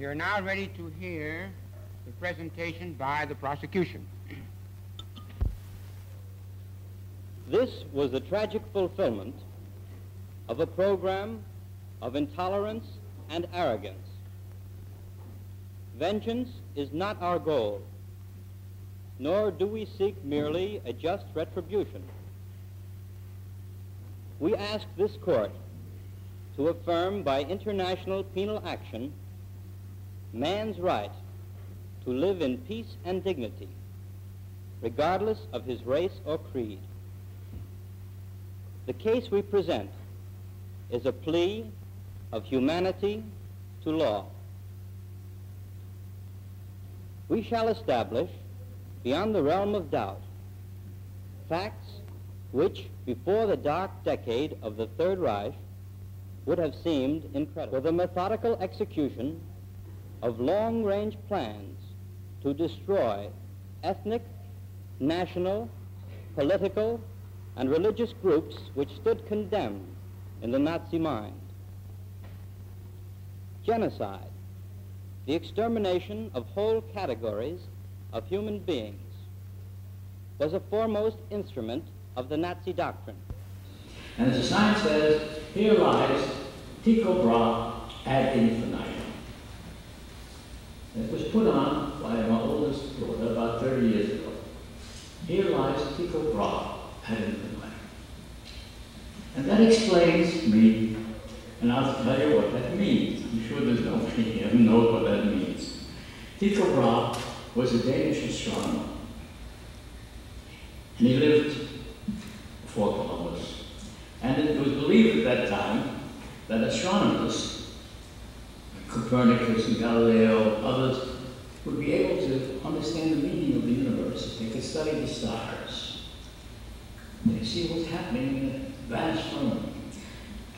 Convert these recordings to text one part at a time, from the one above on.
We are now ready to hear the presentation by the prosecution. This was the tragic fulfillment of a program of intolerance and arrogance. Vengeance is not our goal, nor do we seek merely a just retribution. We ask this court to affirm by international penal action man's right to live in peace and dignity, regardless of his race or creed. The case we present is a plea of humanity to law. We shall establish, beyond the realm of doubt, facts which, before the dark decade of the Third Reich, would have seemed incredible. For the methodical execution of long-range plans to destroy ethnic, national, political, and religious groups which stood condemned in the Nazi mind. Genocide, the extermination of whole categories of human beings, was a foremost instrument of the Nazi doctrine. And as the sign says, here lies Tycho Brahe ad infinitum. It was put on by my oldest daughter about 30 years ago. Here lies Tycho Brahe ad infinitum. And that explains me, and I'll tell you what that means. I'm sure there's nobody here who knows what that means. Tycho Brahe was a Danish astronomer, and he lived before Columbus. And it was believed at that time that astronomers, Copernicus and Galileo, others, would be able to understand the meaning of the universe if they could study the stars. They see what's happening in the vast firmament.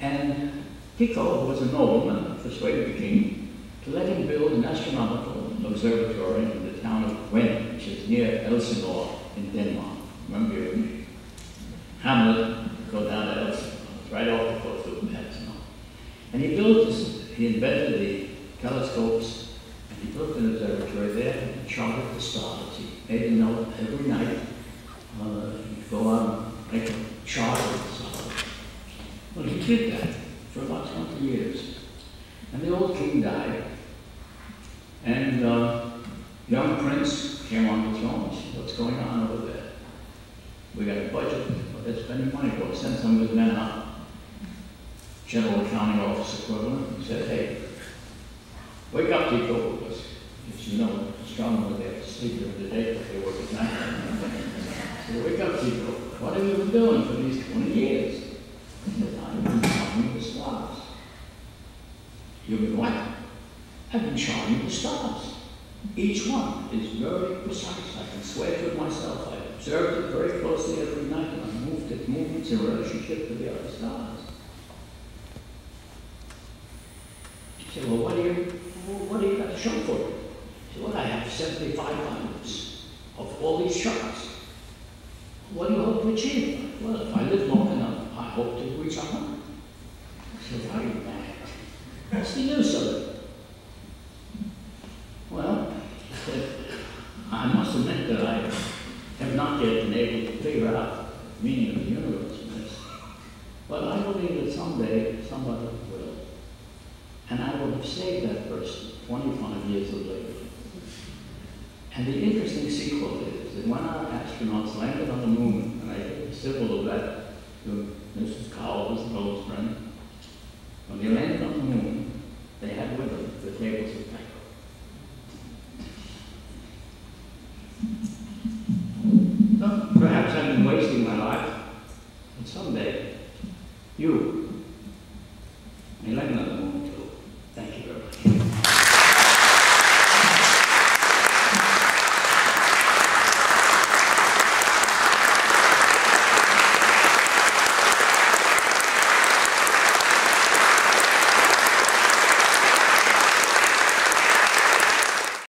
And Tycho, who was a nobleman, persuaded the king to let him build an astronomical observatory in the town of Wen, which is near Elsinore in Denmark. Remember your Hamlet, go down to Elsinore. It's right off the coast of Elsinore. And he built this, he invented the telescopes, and he built an observatory there and charted the stars. He made a note every night. He'd go out and make a chart of the stars. Well, he did that for about 20 years. And the old king died. And young prince came on the throne and said, what's going on over there? We got a budget, but they're spending money. We'll send some of his men out. General accounting office equivalent, and said, hey, wake up, Tycho, because, as you know, astronomers, they have to sleep during the day, but they work at night. So wake up, Tycho. What have you been doing for these 20 years? He said, I've been charting the stars. You've been what? I've been charting the stars. Each one is very precise. I can swear to it myself. I observed it very closely every night, and I moved its movements in relationship to the other stars. He said, well, what do you got to show for it? He said, well, I have 75 volumes of all these charts. What do you hope to achieve? Well, if I live long enough, I hope to reach 100. I said, are you mad? What's the use of it? Well, he said, I must admit that I have not yet been able to figure out the meaning of the universe. But I believe that someday somebody will. And I will have saved that person 25 years later. And the interesting sequel is that when our astronauts landed on the moon, and I gave a symbol of that to Mrs. Cowell, his close friend, when they landed on the moon, they had with them the tables of Tycho. So perhaps I've been wasting my life, but someday you may learn another